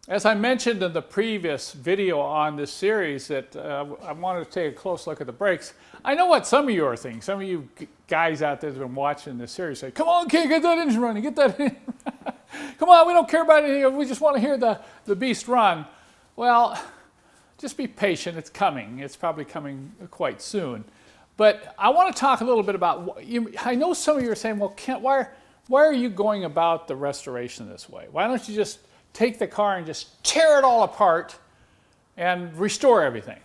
As I mentioned in the previous video on this series that I wanted to take a close look at the brakes. I know what some of you are thinking. Some of you guys out there that have been watching this series say, come on kid, get that engine running, get that in. Come on, we don't care about anything, we just want to hear the beast run. Well, just be patient, it's coming. It's probably coming quite soon. But I want to talk a little bit about, I know some of you are saying, well, Kent, why are you going about the restoration this way? Why don't you just take the car and just tear it all apart and restore everything?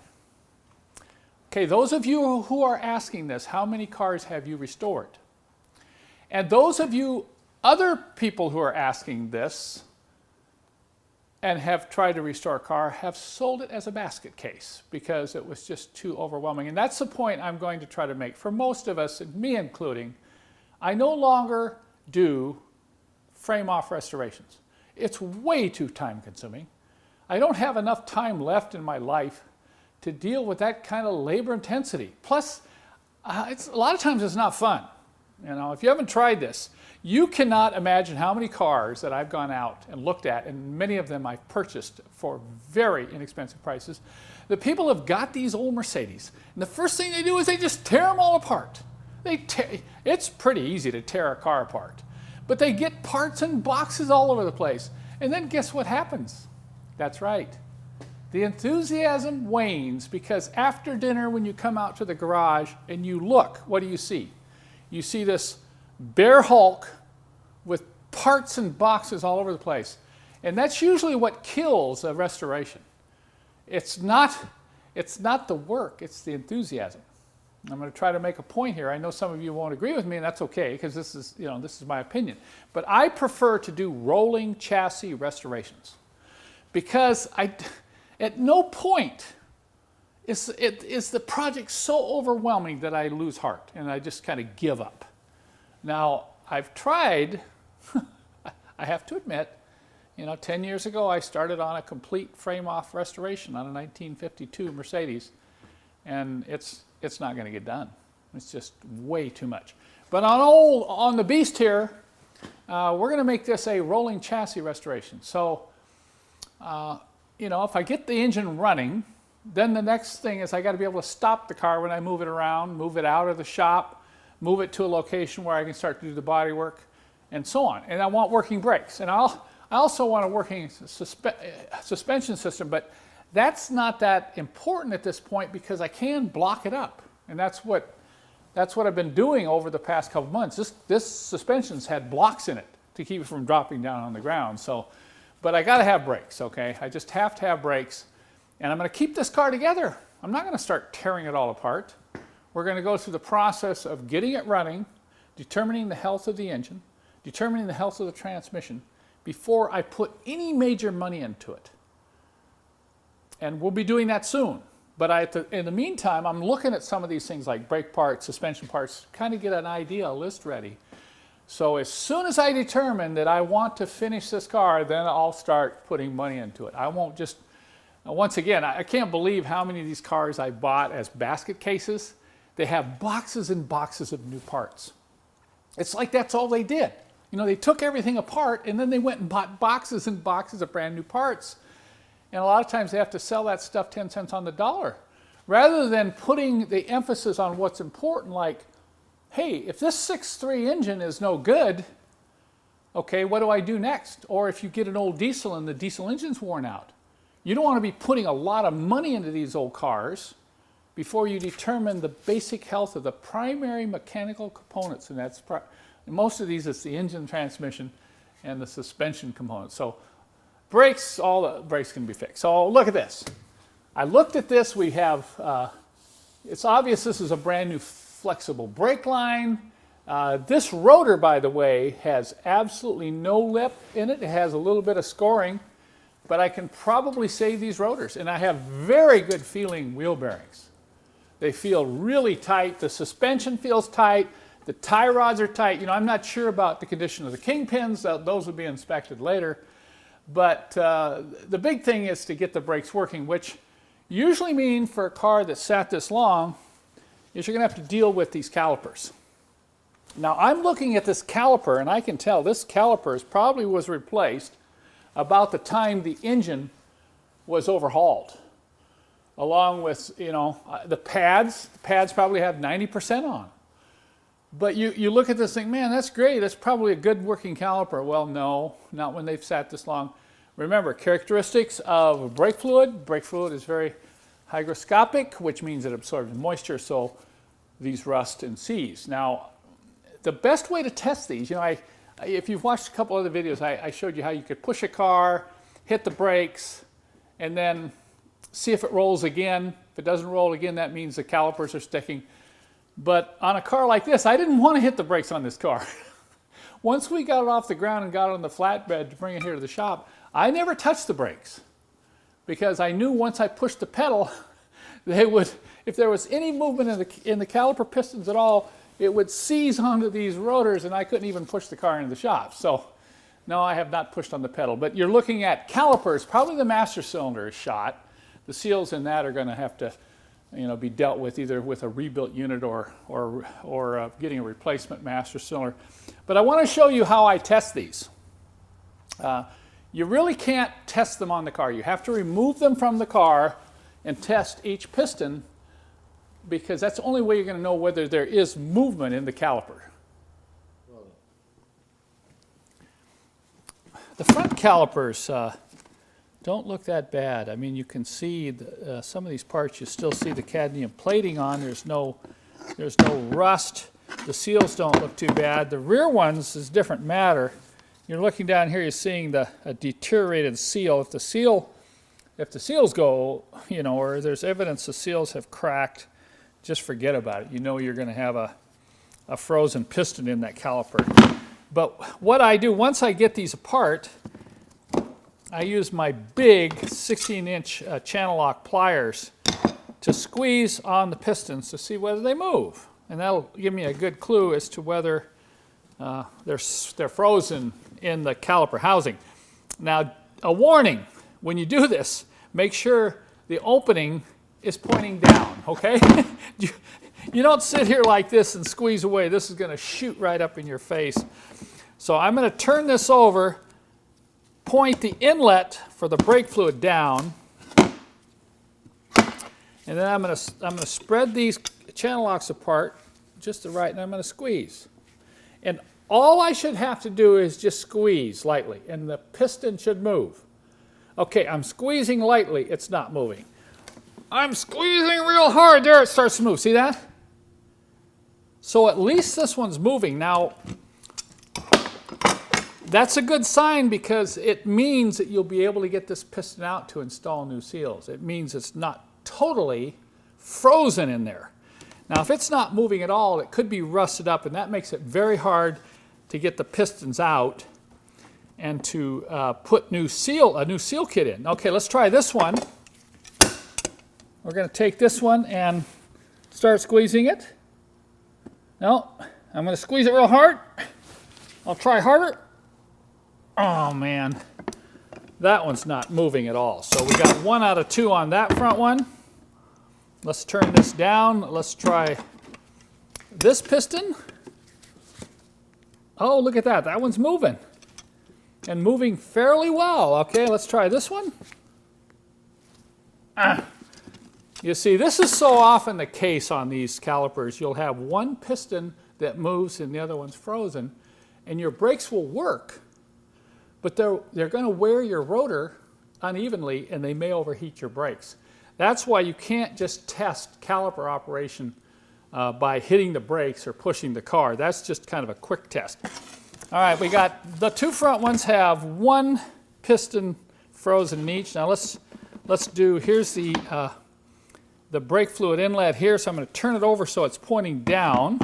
Okay, those of you who are asking this, how many cars have you restored? And those of you, other people who are asking this and have tried to restore a car, have sold it as a basket case because it was just too overwhelming. And that's the point I'm going to try to make. For most of us, and me including, I no longer do frame-off restorations. It's way too time-consuming. I don't have enough time left in my life to deal with that kind of labor intensity. Plus, a lot of times it's not fun. You know, if you haven't tried this, you cannot imagine how many cars that I've gone out and looked at, and many of them I've purchased for very inexpensive prices. The people have got these old Mercedes, and the first thing they do is they just tear them all apart. It's pretty easy to tear a car apart, but they get parts and boxes all over the place. And then guess what happens? That's right. The enthusiasm wanes because after dinner when you come out to the garage and you look, what do you see? You see this bare hulk with parts and boxes all over the place. And that's usually what kills a restoration. It's not the work, it's the enthusiasm. I'm going to try to make a point here. I know some of you won't agree with me, and that's okay because this is my opinion. But I prefer to do rolling chassis restorations because at no point is the project so overwhelming that I lose heart and I just kind of give up. Now, I've tried, I have to admit, 10 years ago I started on a complete frame-off restoration on a 1952 Mercedes, and it's not going to get done. It's just way too much. But on the beast here, we're going to make this a rolling chassis restoration. So, if I get the engine running, then the next thing is I got to be able to stop the car when I move it around, move it out of the shop, move it to a location where I can start to do the body work, and so on. And I want working brakes. And I also want a working suspension system, but that's not that important at this point because I can block it up. And that's what I've been doing over the past couple months. This suspension's had blocks in it to keep it from dropping down on the ground. But I got to have brakes, okay? I just have to have brakes. And I'm going to keep this car together. I'm not going to start tearing it all apart. We're going to go through the process of getting it running, determining the health of the engine, determining the health of the transmission before I put any major money into it. And we'll be doing that soon. But in the meantime, I'm looking at some of these things like brake parts, suspension parts, kind of get an idea, a list ready. So as soon as I determine that I want to finish this car, then I'll start putting money into it. I won't just, once again, I can't believe how many of these cars I bought as basket cases. They have boxes and boxes of new parts. It's like that's all they did. They took everything apart and then they went and bought boxes and boxes of brand new parts. And a lot of times they have to sell that stuff 10 cents on the dollar. Rather than putting the emphasis on what's important, like, hey, if this 6.3 engine is no good, okay, what do I do next? Or if you get an old diesel and the diesel engine's worn out, you don't want to be putting a lot of money into these old cars before you determine the basic health of the primary mechanical components. And that's most of these, it's the engine, transmission, and the suspension components. So brakes, all the brakes can be fixed. So look at this. I looked at this. We have, it's obvious this is a brand new flexible brake line. This rotor, by the way, has absolutely no lip in it. It has a little bit of scoring, but I can probably save these rotors. And I have very good feeling wheel bearings. They feel really tight. The suspension feels tight. The tie rods are tight. I'm not sure about the condition of the kingpins. Those will be inspected later. But the big thing is to get the brakes working, which usually mean for a car that sat this long, is you're going to have to deal with these calipers. Now I'm looking at this caliper and I can tell this caliper probably was replaced about the time the engine was overhauled. Along with, you know, the pads probably have 90% on. But you look at this thing, man, that's great. That's probably a good working caliper. Well, no, not when they've sat this long. Remember, characteristics of brake fluid. Brake fluid is very hygroscopic, which means it absorbs moisture, so these rust and seize. Now, the best way to test these, you know, if you've watched a couple other videos, I showed you how you could push a car, hit the brakes, and then see if it rolls again. If it doesn't roll again, that means the calipers are sticking. But on a car like this, I didn't want to hit the brakes on this car. Once we got it off the ground and got it on the flatbed to bring it here to the shop, I never touched the brakes because I knew once I pushed the pedal, they would, if there was any movement in the caliper pistons at all, it would seize onto these rotors and I couldn't even push the car into the shop. So no, I have not pushed on the pedal. But you're looking at calipers, probably the master cylinder is shot. The seals in that are going to have to, you know, be dealt with either with a rebuilt unit or getting a replacement master cylinder. But I want to show you how I test these. You really can't test them on the car. You have to remove them from the car and test each piston because that's the only way you're going to know whether there is movement in the caliper. The front calipers don't look that bad. I mean, you can see some of these parts, you still see the cadmium plating on. There's no rust. The seals don't look too bad. The rear ones is different matter. You're looking down here, you're seeing a deteriorated seal. If the seals go, you know, or there's evidence the seals have cracked, just forget about it. You know you're going to have a frozen piston in that caliper. But what I do, once I get these apart, I use my big 16-inch channel lock pliers to squeeze on the pistons to see whether they move. And that'll give me a good clue as to whether they're frozen in the caliper housing. Now, a warning, when you do this, make sure the opening is pointing down, okay? You don't sit here like this and squeeze away. This is going to shoot right up in your face. So I'm going to turn this over, point the inlet for the brake fluid down, and then I'm going to spread these channel locks apart just to right, and I'm going to squeeze. And all I should have to do is just squeeze lightly, and the piston should move. Okay, I'm squeezing lightly, it's not moving. I'm squeezing real hard, there it starts to move. See that? So at least this one's moving. Now, that's a good sign because it means that you'll be able to get this piston out to install new seals. It means it's not totally frozen in there. Now, if it's not moving at all, it could be rusted up, and that makes it very hard to get the pistons out and to put a new seal kit in. Okay, let's try this one. We're going to take this one and start squeezing it. No, I'm going to squeeze it real hard. I'll try harder. Oh man, that one's not moving at all. So we got 1 out of 2 on that front one. Let's turn this down. Let's try this piston. Oh, look at that. That one's moving. And moving fairly well. Okay, let's try this one. You see, this is so often the case on these calipers. You'll have one piston that moves and the other one's frozen, and your brakes will work, but they're going to wear your rotor unevenly, and they may overheat your brakes. That's why you can't just test caliper operation by hitting the brakes or pushing the car. That's just kind of a quick test. All right, we got the 2 front ones have 1 piston frozen in each. Now let's do, here's the brake fluid inlet here, so I'm going to turn it over so it's pointing down.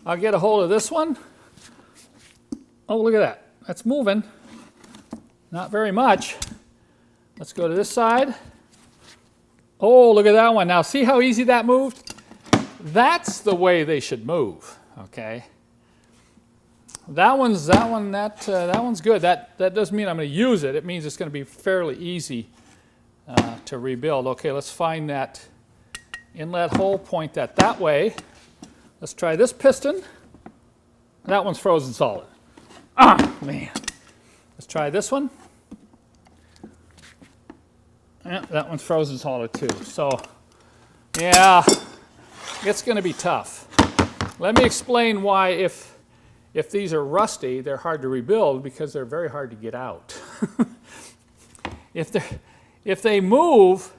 I'll get a hold of this one. Oh, look at that. That's moving. Not very much. Let's go to this side. Oh, look at that one. Now, see how easy that moved? That's the way they should move, okay? That one's good. That doesn't mean I'm going to use it. It means it's going to be fairly easy to rebuild. Okay, let's find that inlet hole, point that way. Let's try this piston. That one's frozen solid. Ah, man. Let's try this one. Yeah, that one's frozen solid too. So, yeah, it's going to be tough. Let me explain why if these are rusty, they're hard to rebuild because they're very hard to get out. If they move,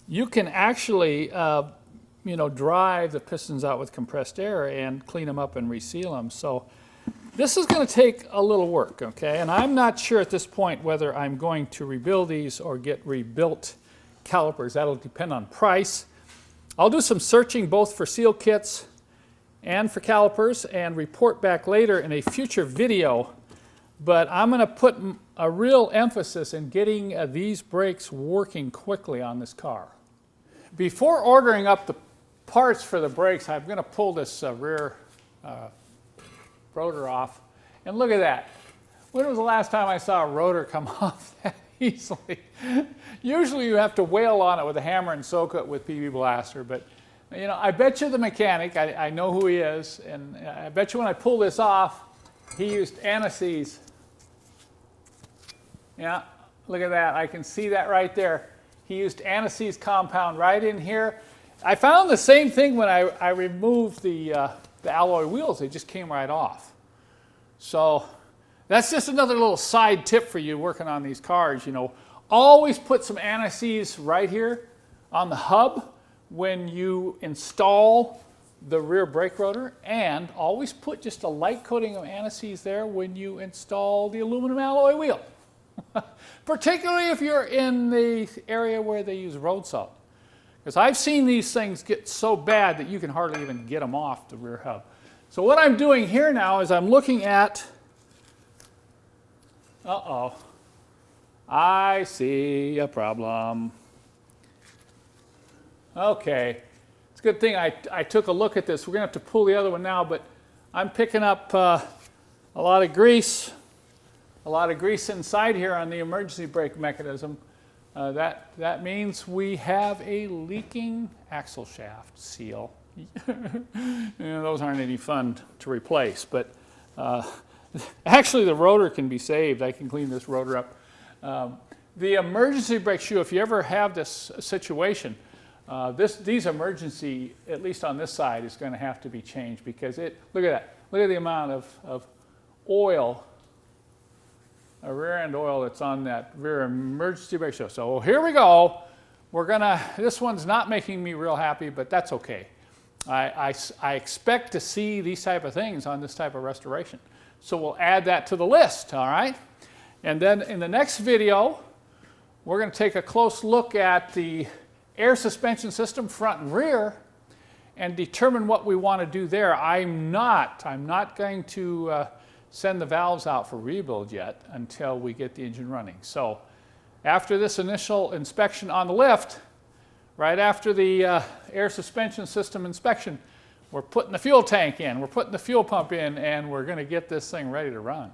you can actually drive the pistons out with compressed air and clean them up and reseal them. So this is going to take a little work, okay? And I'm not sure at this point whether I'm going to rebuild these or get rebuilt calipers. That'll depend on price. I'll do some searching both for seal kits and for calipers and report back later in a future video. But I'm going to put a real emphasis in getting these brakes working quickly on this car. Before ordering up the parts for the brakes, I'm going to pull this rear rotor off. And look at that. When was the last time I saw a rotor come off that easily? Usually you have to wail on it with a hammer and soak it with PB Blaster, but I bet you the mechanic, I know who he is, and I bet you when I pull this off, he used anti-seize. Yeah, look at that. I can see that right there. He used anti-seize compound right in here. I found the same thing when I removed the alloy wheels. They just came right off. So that's just another little side tip for you working on these cars. Always put some anti-seize right here on the hub when you install the rear brake rotor, and always put just a light coating of anti-seize there when you install the aluminum alloy wheel. Particularly if you're in the area where they use road salt. Because I've seen these things get so bad that you can hardly even get them off the rear hub. So what I'm doing here now is I'm looking at, I see a problem. Okay, it's a good thing I took a look at this. We're going to have to pull the other one now, but I'm picking up a lot of grease. A lot of grease inside here on the emergency brake mechanism. That means we have a leaking axle shaft seal. Those aren't any fun to replace, but actually the rotor can be saved. I can clean this rotor up. The emergency brake shoe, if you ever have this situation, these emergency, at least on this side, is going to have to be changed because look at that. Look at the amount of oil, rear end oil that's on that rear emergency brake shoe. So here we go. This one's not making me real happy, but that's okay. I expect to see these type of things on this type of restoration. So we'll add that to the list, all right? And then in the next video, we're going to take a close look at the air suspension system, front and rear, and determine what we want to do there. I'm not going to send the valves out for rebuild yet until we get the engine running. So after this initial inspection on the lift, right after the air suspension system inspection, we're putting the fuel tank in, we're putting the fuel pump in, and we're going to get this thing ready to run.